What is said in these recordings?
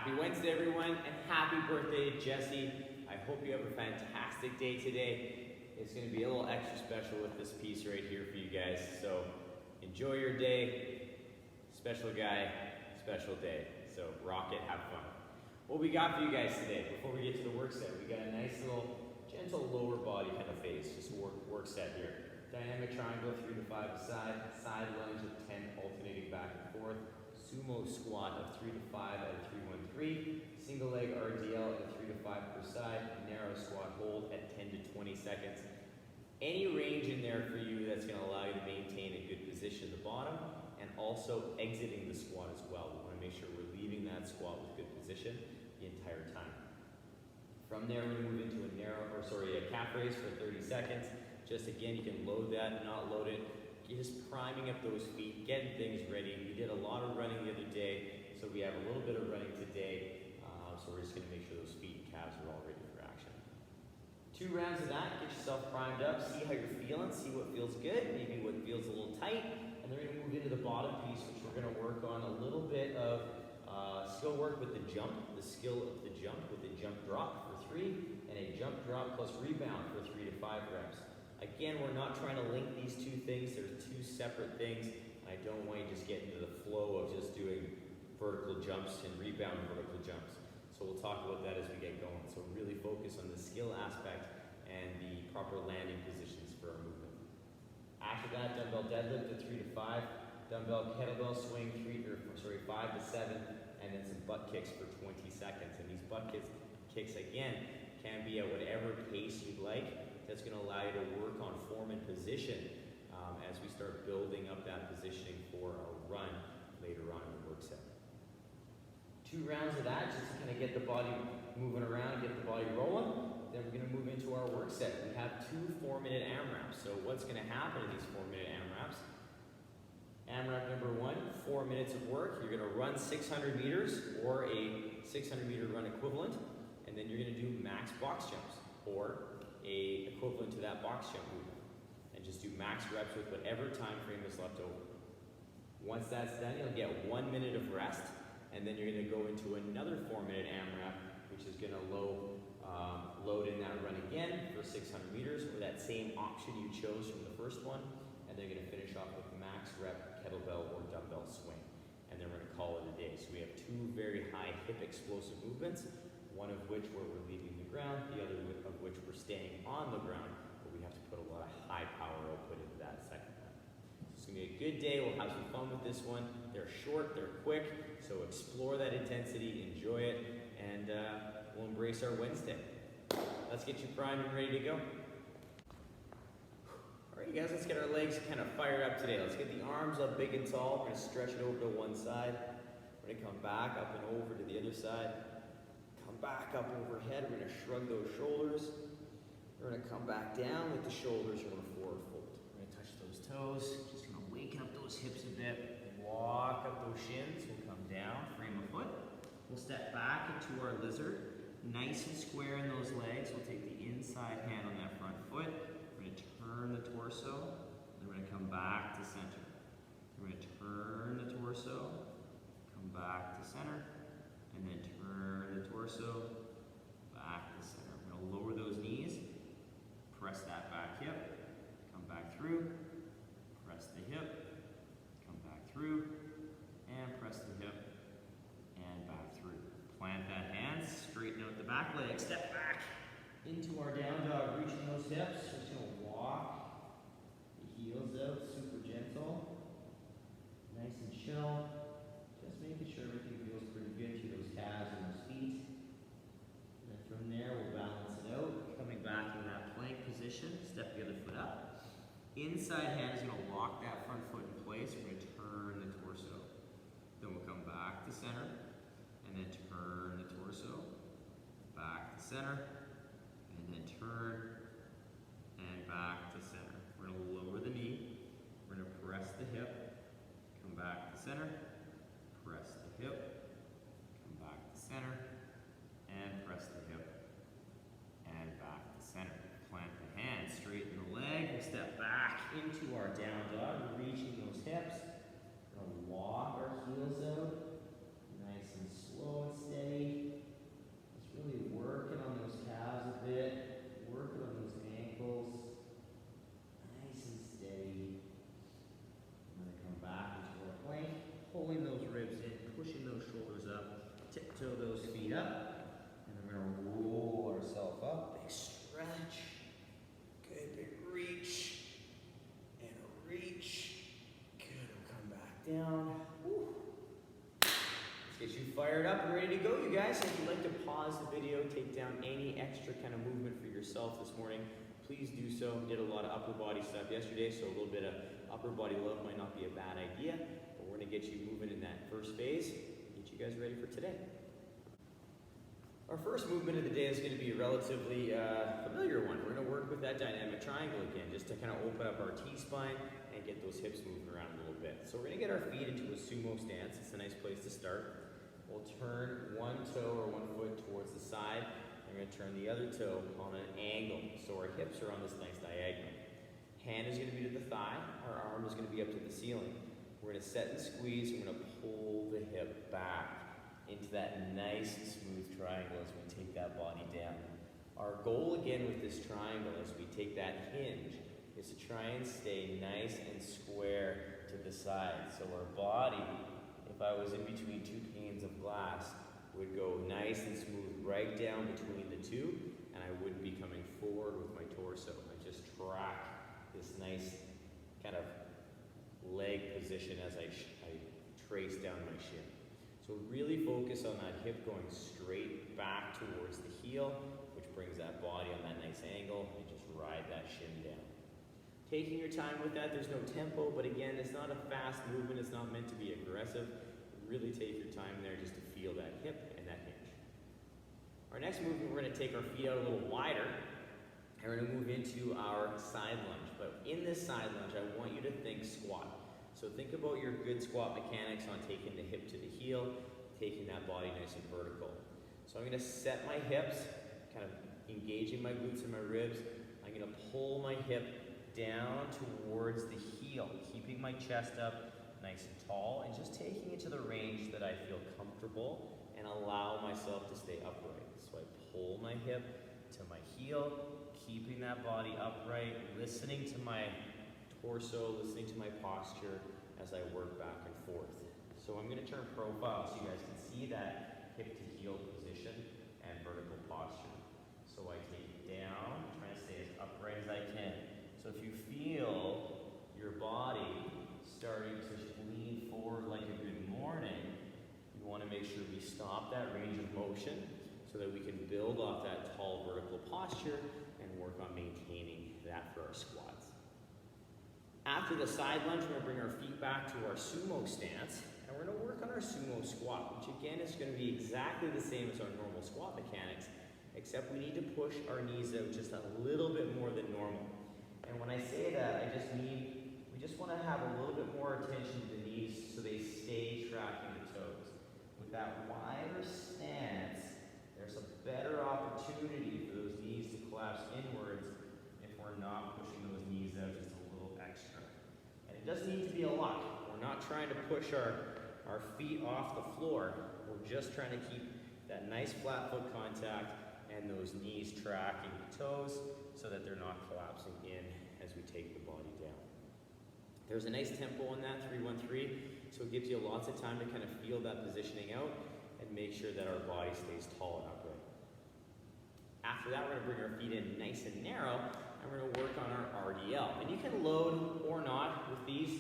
Happy Wednesday, everyone, and happy birthday to Jesse. I hope you have a fantastic day today. It's going to be a little extra special with this piece right here for you guys. So enjoy your day. Special guy, special day. So rock it, have fun. What we got for you guys today, before we get to the work set, we got a nice little gentle lower body kind of phase, just a work set here. Dynamic triangle, 3 to 5 aside, side lunge of 10 alternating back and forth. Sumo squat of 3 to 5 at a 3-1-3, single leg RDL at 3 to 5 per side, narrow squat hold at 10 to 20 seconds. Any range in there for you that's going to allow you to maintain a good position at the bottom and also exiting the squat as well. We want to make sure we're leaving that squat with good position the entire time. From there, we're going to move into a calf raise for 30 seconds. Just again, you can load that, not load it. Just priming up those feet, getting things ready. We did a lot of running the other day, so we have a little bit of running today. So we're just going to make sure those feet and calves are all ready for action. 2 rounds of that, get yourself primed up, see how you're feeling, see what feels good, maybe what feels a little tight, and then we're going to move into the bottom piece, which we're going to work on a little bit of skill work with the jump, the skill of the jump with a jump drop for 3, and a jump drop plus rebound for 3 to 5 reps. Again, we're not trying to link these two things. There's 2 separate things. I don't want you to just get into the flow of just doing vertical jumps and rebound vertical jumps. So we'll talk about that as we get going. So really focus on the skill aspect and the proper landing positions for our movement. After that, dumbbell deadlift at 3 to 5, dumbbell kettlebell swing 5 to 7, and then some butt kicks for 20 seconds. And these butt kicks again can be at whatever pace you'd like. That's going to allow you to work on form and position as we start building up that positioning for our run later on in the work set. 2 rounds of that just to kind of get the body moving around, get the body rolling. Then we're going to move into our work set. We have 2 4-minute AMRAPs. So what's going to happen in these 4-minute AMRAPs? AMRAP number 1, 4 minutes of work. You're going to run 600 meters or a 600-meter run equivalent, and then you're going to do max box jumps or a equivalent to that box jump movement, and just do max reps with whatever time frame is left over. Once that's done, you'll get 1 minute of rest, and then you're going to go into another 4-minute AMRAP, which is going to load in that run again for 600 meters, or that same option you chose from the first one, and then you're going to finish off with max rep kettlebell or dumbbell swing, and then we're going to call it a day. So we have 2 very high hip explosive movements, one of which where we're leaving the ground, the other of which we're staying on the ground, but we have to put a lot of high power output into that second one. So it's going to be a good day. We'll have some fun with this one. They're short, they're quick, so explore that intensity, enjoy it, and we'll embrace our Wednesday. Let's get you primed and ready to go. All right, you guys, let's get our legs kind of fired up today. Let's get the arms up big and tall. We're going to stretch it over to one side. We're going to come back up and over to the other side. Back up overhead, we're going to shrug those shoulders. We're going to come back down with the shoulders, we're going to forward fold. We're going to touch those toes, just going to waken up those hips a bit, walk up those shins, we'll come down, frame a foot. We'll step back into our lizard, nice and square in those legs. We'll take the inside hand on that front foot. We're going to turn the torso, then we're going to come back to center. We're going to turn the torso, come back to center, and then turn the torso back to center. We're going to lower those knees, press that back hip, come back through, press the hip, come back through, and press the hip, and back through. Plant that hand, straighten out the back leg, step back into our down dog, reaching those hips. We're just going to walk the heels out, super gentle, nice and chill. Just making sure everything feels pretty good to those calves and those feet. And then from there, we'll balance it out. Coming back in that plank position, step the other foot up. Inside hand is going to lock that front foot in place. We're going to turn the torso. Then we'll come back to center, and then turn the torso. Back to center, and then turn, and back to center. We're going to lower the knee. We're going to press the hip. Come back to center. Press the hip, come back to center, and press the hip, and back to center. Plant the hand, straighten the leg, we'll step back into our down dog, reaching those hips. We're going to walk our heels out, nice and slow and steady. toe those feet up, and then we're gonna roll ourselves up. Big stretch. Good, big reach. And a reach. Good, we'll come back down. Woo. Let's get you fired up and ready to go, you guys. If you'd like to pause the video, take down any extra kind of movement for yourself this morning, please do so. Did a lot of upper body stuff yesterday, so a little bit of upper body love might not be a bad idea, but we're gonna get you moving in that first phase, get you guys ready for today. Our first movement of the day is gonna be a relatively familiar one. We're gonna work with that dynamic triangle again, just to kind of open up our T-spine and get those hips moving around a little bit. So we're gonna get our feet into a sumo stance. It's a nice place to start. We'll turn one toe or one foot towards the side. We're going to turn the other toe on an angle, so our hips are on this nice diagonal. Hand is going to be to the thigh. Our arm is going to be up to the ceiling. We're going to set and squeeze. We're going to pull the hip back into that nice smooth triangle as we take that body down. Our goal again with this triangle as we take that hinge is to try and stay nice and square to the side. So our body, if I was in between two panes of glass, would go nice and smooth right down between the two, and I wouldn't be coming forward with my torso. I just track this nice kind of leg position as I trace down my shin. So really focus on that hip going straight back towards the heel, which brings that body on that nice angle, and just ride that shin down. Taking your time with that, there's no tempo, but again, it's not a fast movement, it's not meant to be aggressive. Really take your time there just to feel that hip and that hinge. Our next movement, we're going to take our feet out a little wider, and we're going to move into our side lunge. But in this side lunge, I want you to think squat. So think about your good squat mechanics on taking the hip to the heel, taking that body nice and vertical. So I'm going to set my hips, kind of engaging my glutes and my ribs. I'm going to pull my hip down towards the heel, keeping my chest up nice and tall, and just taking it to the range that I feel comfortable and allow myself to stay upright. So I pull my hip to my heel, keeping that body upright, listening to my torso, listening to my posture as I work back and forth. So I'm going to turn profile so you guys can see that hip to heel position and vertical posture. So I take it down, trying to stay as upright as I can. So if you feel your body starting to lean forward like a good morning, we want to make sure we stop that range of motion so that we can build off that tall vertical posture and work on maintaining that for our squats. After the side lunge, we're going to bring our feet back to our sumo stance, and we're going to work on our sumo squat, which again is going to be exactly the same as our normal squat mechanics, except we need to push our knees out just a little bit more than normal. And when I say that, I just mean we just want to have a little bit more attention to the knees so they stay tracking the toes. With that wider stance, there's a better opportunity for those knees to collapse inwards if we're not pushing those knees out just a little extra. And it doesn't need to be a lot. We're not trying to push our feet off the floor. We're just trying to keep that nice flat foot contact and those knees tracking the toes so that they're not collapsing in as we take the body down. There's a nice tempo in that, 3-1-3, so it gives you lots of time to kind of feel that positioning out and make sure that our body stays tall and upright. After that, we're going to bring our feet in nice and narrow, and we're going to work on our RDL. And you can load or not with these,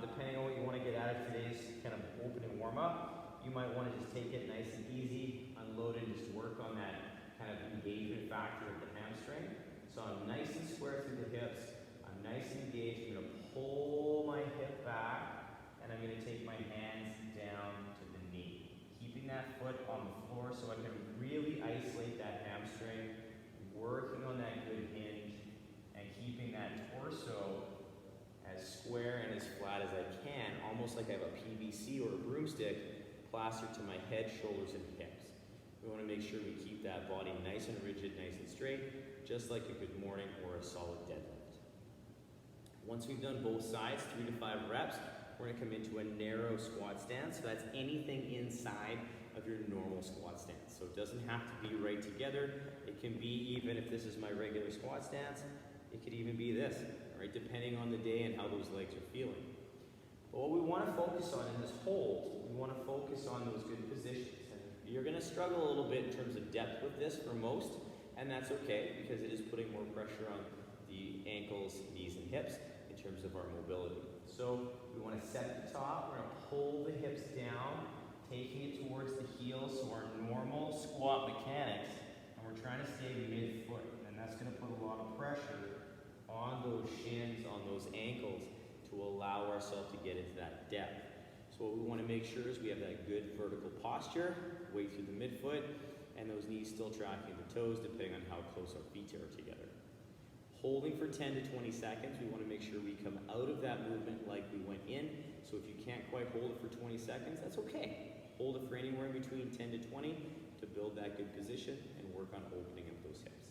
depending on what you want to get out of today's kind of open and warm up. You might want to just take it nice and easy, unload it, and just work on that kind of engagement factor of the hamstring. So I'm nice and square through the hips. I'm nice and engaged. I'm going to pull my hip back, and I'm going to take my hands down to the knee. Keeping that foot on the floor so I can really isolate that hamstring, working on that good hinge, and keeping that torso as square and as flat as I can, almost like I have a PVC or a broomstick plastered to my head, shoulders, and hips. We want to make sure we keep that body nice and rigid, nice and straight, just like a good morning or a solid deadlift. Once we've done both sides, 3 to 5 reps, we're going to come into a narrow squat stance. So that's anything inside of your normal squat stance. So it doesn't have to be right together. It can be, even if this is my regular squat stance, it could even be this, right? Depending on the day and how those legs are feeling. But what we want to focus on in this hold, we want to focus on those good positions. And you're going struggle a little bit in terms of depth with this for most, and that's okay because it is putting more pressure on the ankles, knees, and hips in terms of our mobility. So we want to set at the top, we're going to pull the hips down, taking it towards the heels, so our normal squat mechanics, and we're trying to stay mid-foot, and that's going to put a lot of pressure on those shins, on those ankles, to allow ourselves to get into that depth. So what we want to make sure is we have that good vertical posture, way through the midfoot, and those knees still tracking the toes depending on how close our feet are together. Holding for 10 to 20 seconds, we want to make sure we come out of that movement like we went in. So if you can't quite hold it for 20 seconds, that's okay. Hold it for anywhere in between 10 to 20 to build that good position and work on opening up those hips.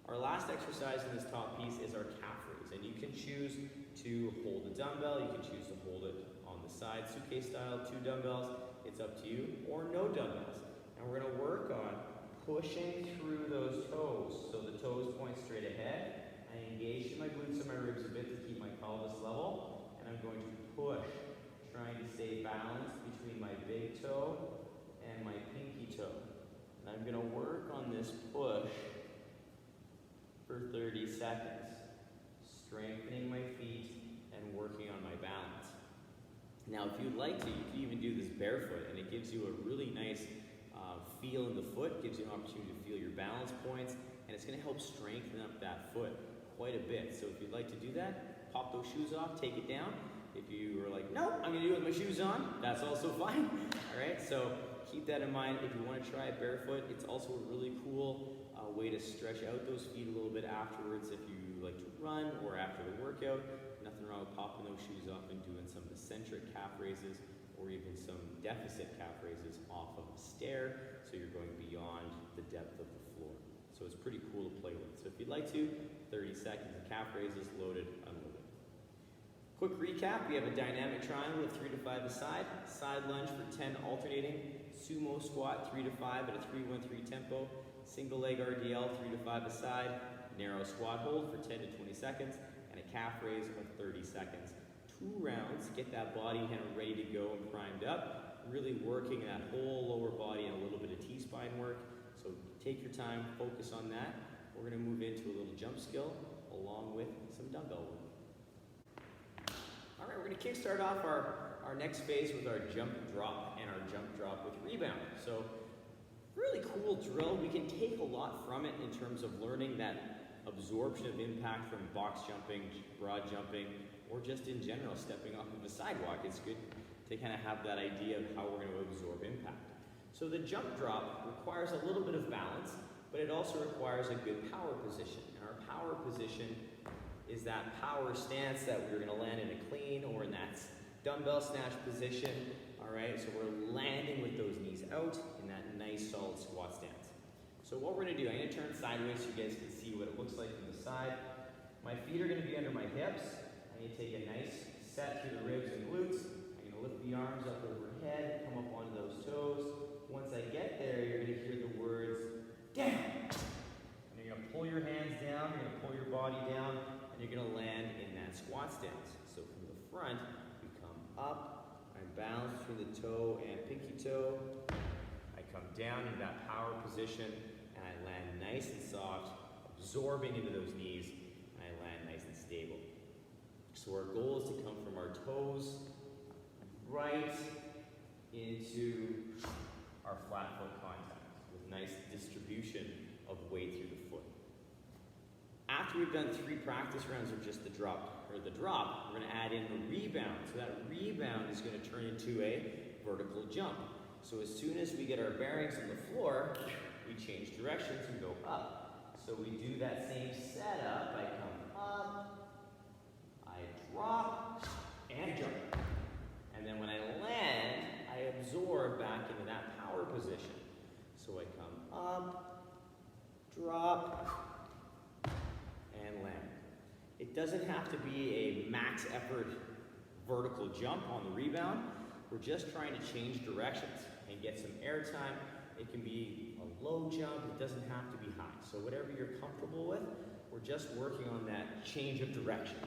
Our last exercise in this top piece is our calf raise, and you can choose to hold a dumbbell, you can choose to hold it on the side, suitcase style, 2 dumbbells, it's up to you, or no dumbbells. And we're going to work on pushing through those toes, so the toes point straight ahead. I engage in my glutes and my ribs a bit to keep my pelvis level, and I'm going to push, trying to stay balanced between my big toe and my pinky toe. And I'm going to work on this push for 30 seconds, strengthening my feet and working on my balance. Now, if you'd like to, you can even do this barefoot, and it gives you a really nice feel in the foot, gives you an opportunity to feel your balance points, and it's going to help strengthen up that foot quite a bit. So if you'd like to do that, pop those shoes off, take it down. If you are like, no, I'm going to do it with my shoes on, that's also fine. All right, so keep that in mind. If you want to try it barefoot, it's also a really cool way to stretch out those feet a little bit afterwards if you like to run or after the workout. Nothing wrong with popping those shoes off and doing some eccentric calf raises or even some deficit calf raises off of a stair, so you're going beyond the depth of the floor. So it's pretty cool to play with. So if you'd like to, 30 seconds of calf raises, loaded, unloaded. Quick recap, we have a dynamic triangle of 3 to 5 a side, side lunge for 10 alternating, sumo squat 3 to 5 at a 3-1-3 tempo, single leg RDL 3 to 5 a side, narrow squat hold for 10 to 20 seconds, and a calf raise of 30 seconds. 2 rounds, get that body kind of ready to go and primed up, really working that whole lower body and a little bit of T-spine work. So take your time, focus on that. We're going to move into a little jump skill along with some dumbbell work. All right, we're going to kickstart off our next phase with our jump drop and our jump drop with rebound. So really cool drill. We can take a lot from it in terms of learning that absorption of impact from box jumping, broad jumping, or just in general stepping off of a sidewalk. It's good to kind of have that idea of how we're going to absorb impact. So the jump drop requires a little bit of balance, but it also requires a good power position. And our power position is that power stance that we're going to land in a clean or in that dumbbell snatch position. All right, so we're landing with those knees out in that nice solid squat stance. So what we're going to do, I'm going to turn sideways so you guys can see what it looks like from the side. My feet are going to be under my hips. I'm going to take a nice set through the ribs and glutes. I'm going to lift the arms up overhead, come up onto those toes. Once I get there, you're going to hear the words, down. And you're going to pull your hands down, you're going to pull your body down, and you're going to land in that squat stance. So from the front, you come up, I'm balanced between the toe and pinky toe. I come down into that power position, and I land nice and soft, absorbing into those knees, and I land nice and stable. So our goal is to come from our toes right into our flat foot contact with nice distribution of weight through the foot. After we've done 3 practice rounds of just the drop, we're going to add in the rebound. So that rebound is going to turn into a vertical jump. So as soon as we get our bearings on the floor, we change directions and go up. So we do that same setup. I come up, I drop, and jump. And then when I land, I absorb back into that power position. So I come up, drop, and land. It doesn't have to be a max effort vertical jump on the rebound. We're just trying to change directions and get some air time. It can be a low jump, it doesn't have to be high. So whatever you're comfortable with, we're just working on that change of direction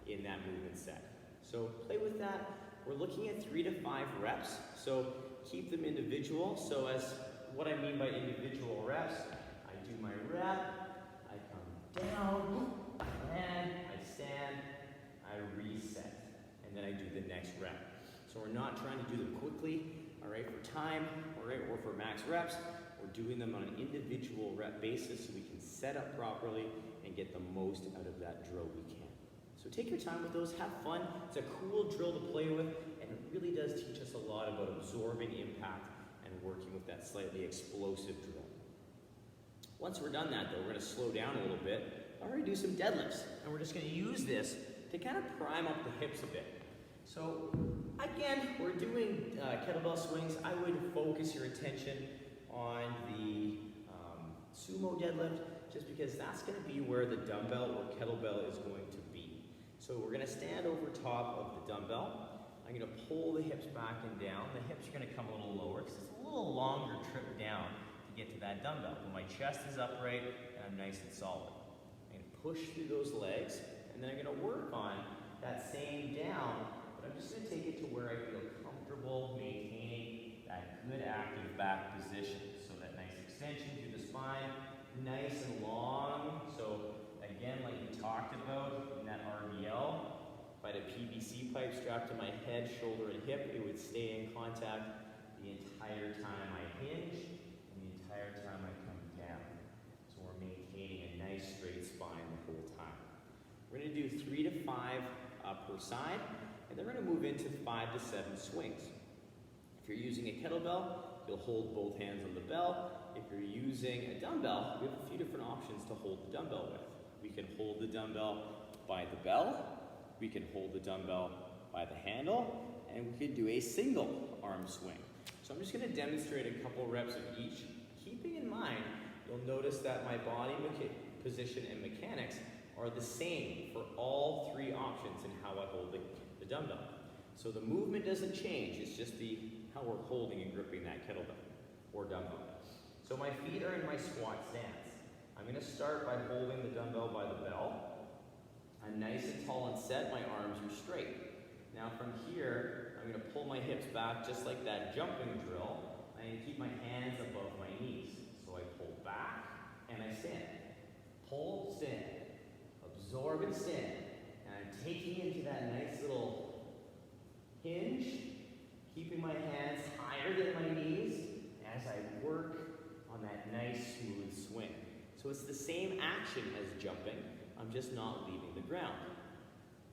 in that movement set. So play with that. We're looking at 3 to 5 reps. So keep them individual. So as what I mean by individual reps, I do my rep, I come down, I land, I stand, I reset, and then I do the next rep. So we're not trying to do them quickly, all right, for time, all right, or for max reps. We're doing them on an individual rep basis so we can set up properly and get the most out of that drill we can. So take your time with those, have fun. It's a cool drill to play with, and it really does teach us a lot about absorbing impact and working with that slightly explosive drill. Once we're done that though, we're gonna slow down a little bit. We're gonna do some deadlifts, and we're just gonna use this to kind of prime up the hips a bit. So again, we're doing kettlebell swings. I would focus your attention on the sumo deadlift, just because that's going to be where the dumbbell or kettlebell is going to be. So we're going to stand over top of the dumbbell. I'm going to pull the hips back and down. The hips are going to come a little lower because it's a little longer trip down to get to that dumbbell. But my chest is upright and I'm nice and solid. I'm going to push through those legs, and then I'm going to work on that same down, but I'm just going to take it to where I feel comfortable maintaining that good active back position. So that nice extension through the spine, nice and long. So again, like we talked about in that RDL, if I had a PVC pipe strapped to my head, shoulder, and hip, it would stay in contact the entire time I hinge and the entire time I come down. So we're maintaining a nice straight spine the whole time. We're going to do 3 to 5 per side, and then we're going to move into 5 to 7 swings. If you're using a kettlebell, you'll hold both hands on the bell. If you're using a dumbbell, we have a few different options to hold the dumbbell with. We can hold the dumbbell by the bell, we can hold the dumbbell by the handle, and we could do a single arm swing. So I'm just going to demonstrate a couple reps of each. Keeping in mind, you'll notice that my body position and mechanics are the same for all 3 options in how I hold the dumbbell. So the movement doesn't change, it's just how we're holding and gripping that kettlebell or dumbbell. So my feet are in my squat stance. I'm going to start by holding the dumbbell by the bell. I'm nice and tall and set, my arms are straight. Now from here, I'm going to pull my hips back just like that jumping drill. I'm going to keep my hands above my knees. So I pull back and I stand. Pull, stand. Absorb and stand. And I'm taking into that nice little hinge, keeping my hands higher than my knees as I work on that nice smooth swing. So it's the same action as jumping, I'm just not leaving the ground.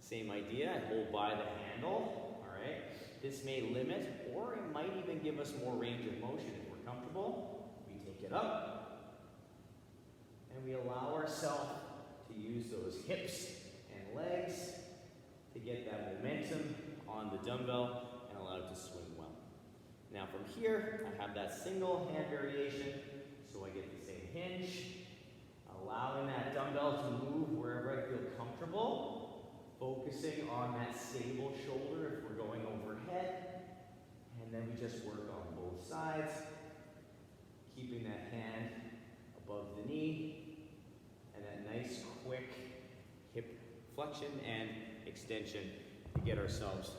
Same idea, I hold by the handle, all right? This may limit, or it might even give us more range of motion. If we're comfortable, we take it up, and we allow ourselves to use those hips and legs to get that momentum on the dumbbell and allow it to swing well. Now from here, I have that single hand variation, so I get the same hinge, allowing that dumbbell to move wherever I feel comfortable, focusing on that stable shoulder if we're going overhead, and then we just work on both sides, keeping that hand above the knee, and that nice quick hip flexion and extension to get ourselves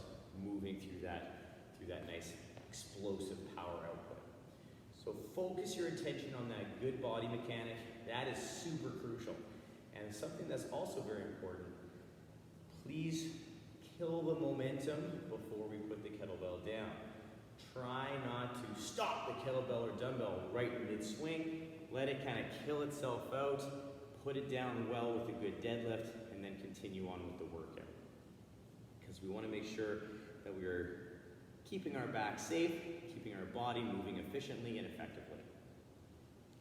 moving through that nice explosive power output. So focus your attention on that good body mechanic. That is super crucial. And something that's also very important, please kill the momentum before we put the kettlebell down. Try not to stop the kettlebell or dumbbell right in mid-swing. Let it kind of kill itself out, put it down well with a good deadlift, and then continue on with the workout. Because we want to make sure that we're keeping our back safe, keeping our body moving efficiently and effectively.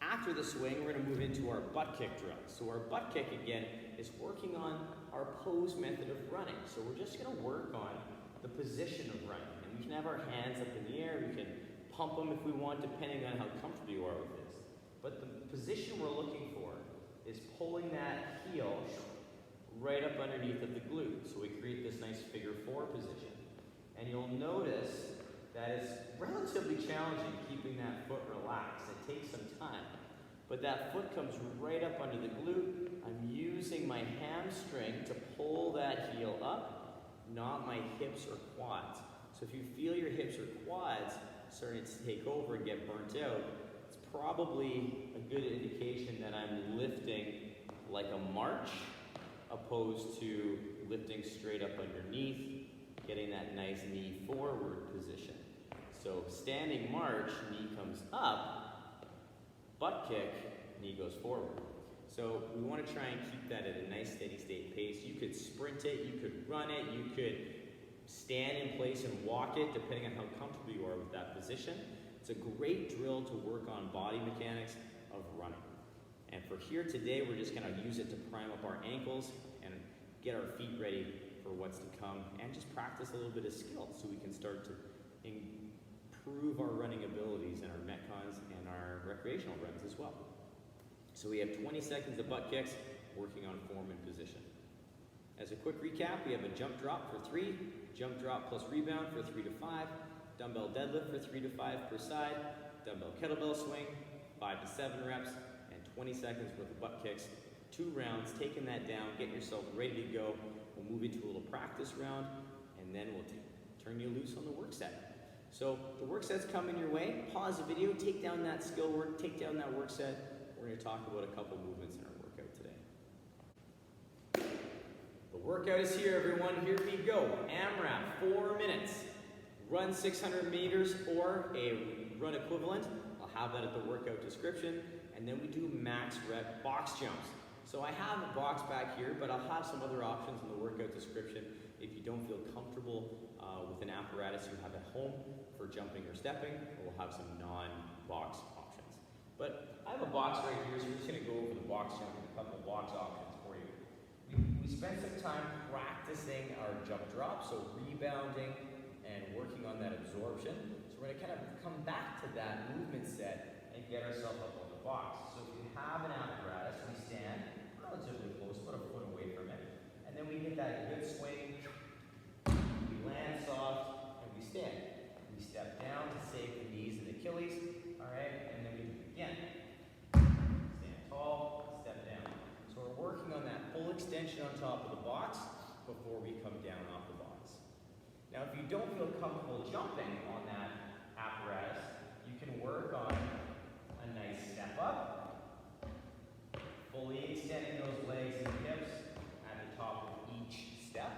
After the swing, we're going to move into our butt kick drill. So our butt kick, again, is working on our pose method of running. So we're just going to work on the position of running. And we can have our hands up in the air, we can pump them if we want, depending on how comfortable you are with this. But the position we're looking for is pulling that heel right up underneath of the glute. So we create this nice figure 4 position. And you'll notice that it's relatively challenging keeping that foot relaxed. It takes some time. But that foot comes right up under the glute. I'm using my hamstring to pull that heel up, not my hips or quads. So if you feel your hips or quads starting to take over and get burnt out, it's probably a good indication that I'm lifting like a march opposed to lifting straight up underneath, getting that nice knee forward position. So standing march, knee comes up, butt kick, knee goes forward. So we want to try and keep that at a nice steady state pace. You could sprint it, you could run it, you could stand in place and walk it, depending on how comfortable you are with that position. It's a great drill to work on body mechanics of running. And for here today, we're just going to use it to prime up our ankles and get our feet ready for what's to come, and just practice a little bit of skill so we can start to improve our running abilities and our metcons and our recreational runs as well. So we have 20 seconds of butt kicks, working on form and position. As a quick recap, we have a jump drop for 3, jump drop plus rebound for 3 to 5, dumbbell deadlift for 3 to 5 per side, dumbbell kettlebell swing, 5 to 7 reps, and 20 seconds worth of butt kicks. 2 rounds, taking that down, get yourself ready to go. We'll move into a little practice round, and then we'll turn you loose on the work set. So the work set's coming your way. Pause the video, take down that skill work, take down that work set. We're going to talk about a couple movements in our workout today. The workout is here, everyone. Here we go. AMRAP, 4 minutes. Run 600 meters or a run equivalent. I'll have that at the workout description. And then we do max rep box jumps. So I have a box back here, but I'll have some other options in the workout description if you don't feel comfortable with an apparatus you have at home for jumping or stepping. We'll have some non-box options. But I have a box right here, so we're just going to go over the box jump and a couple of box options for you. We spent some time practicing our jump drop, so rebounding and working on that absorption. So we're going to kind of come back to that movement set and get ourselves up on the box. So if you have an apparatus, we stand relatively close, about a foot away from it, and then we get that good swing, we land soft, and we stand. We step down to save the knees and Achilles, all right, and then we do it again. Stand tall, step down. So we're working on that full extension on top of the box before we come down off the box. Now if you don't feel comfortable jumping on that apparatus, you can work on a nice step up, fully extending those legs and hips at the top of each step.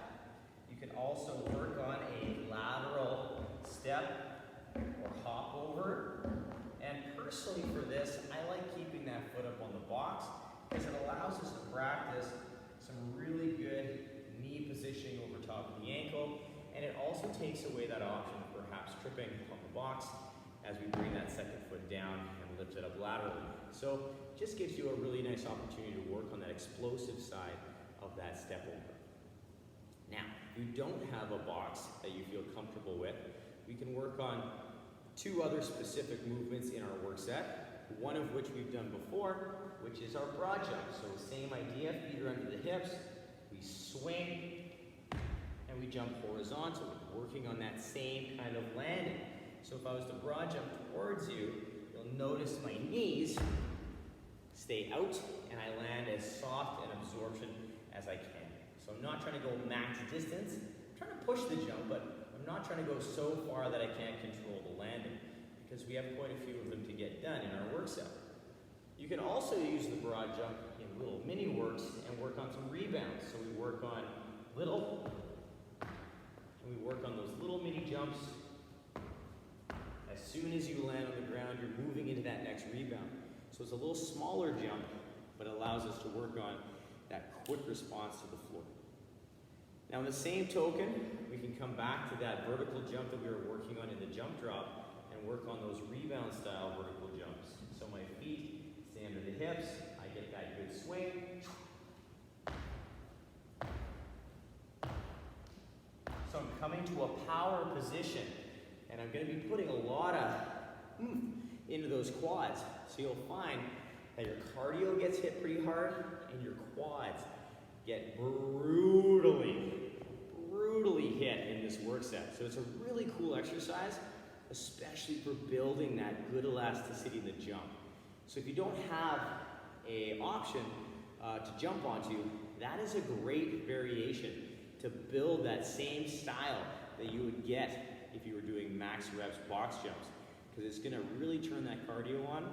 You can also work on a lateral step or hop over. And personally for this, I like keeping that foot up on the box because it allows us to practice some really good knee positioning over top of the ankle. And it also takes away that option of perhaps tripping on the box as we bring that second foot down and lift it up laterally. So just gives you a really nice opportunity to work on that explosive side of that step over. Now, if you don't have a box that you feel comfortable with, we can work on 2 other specific movements in our work set, one of which we've done before, which is our broad jump. So same idea, feet are under the hips, we swing, and we jump horizontally, working on that same kind of landing. So if I was to broad jump towards you, you'll notice my knees stay out and I land as soft an absorption as I can. So I'm not trying to go max distance, I'm trying to push the jump, but I'm not trying to go so far that I can't control the landing because we have quite a few of them to get done in our work set. You can also use the broad jump in little mini works and work on some rebounds. So we work on little, and we work on those little mini jumps. As soon as you land on the ground, you're moving into that next rebound. So it's a little smaller jump, but it allows us to work on that quick response to the floor. Now in the same token, we can come back to that vertical jump that we were working on in the jump drop and work on those rebound style vertical jumps. So my feet stay under the hips, I get that good swing. So I'm coming to a power position and I'm going to be putting a lot of into those quads. So you'll find that your cardio gets hit pretty hard and your quads get brutally hit in this work set. So it's a really cool exercise, especially for building that good elasticity in the jump. So if you don't have an option to jump onto, that is a great variation to build that same style that you would get if you were doing max reps box jumps. because it's gonna really turn that cardio on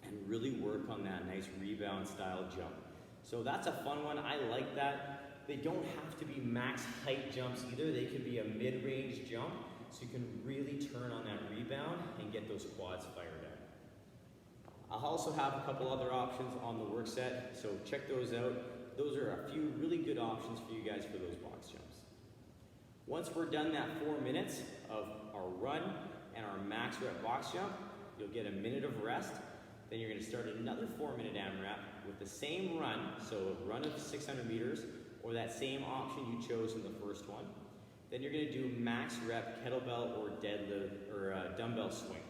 and really work on that nice rebound style jump. So that's a fun one, I like that. They don't have to be max height jumps either, they can be a mid-range jump, so you can really turn on that rebound and get those quads fired up. I'll also have a couple other options on the work set, so check those out. Those are a few really good options for you guys for those box jumps. Once we're done that 4 minutes of our run and our max rep box jump, you'll get a minute of rest. Then you're gonna start another 4-minute AMRAP with the same run, so a run of 600 meters, or that same option you chose in the first one. Then you're gonna do max rep kettlebell or deadlift or dumbbell swing.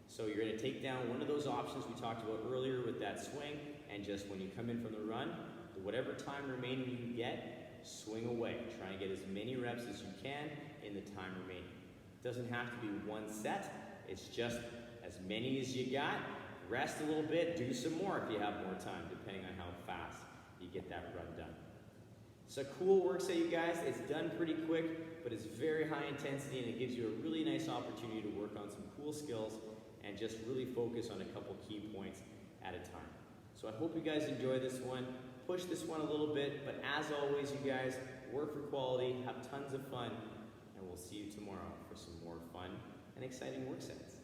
So you're gonna take down one of those options we talked about earlier with that swing, and just when you come in from the run, whatever time remaining you get, swing away. Try and get as many reps as you can in the time remaining. It doesn't have to be one set, it's just as many as you got. Rest a little bit, do some more if you have more time, depending on how fast you get that run done. It's a cool work set, you guys. It's done pretty quick, but it's very high intensity, and it gives you a really nice opportunity to work on some cool skills and just really focus on a couple key points at a time. So I hope you guys enjoy this one. Push this one a little bit, but as always, you guys, work for quality, have tons of fun, and we'll see you tomorrow for some more fun and exciting work sets.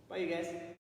Bye, you guys.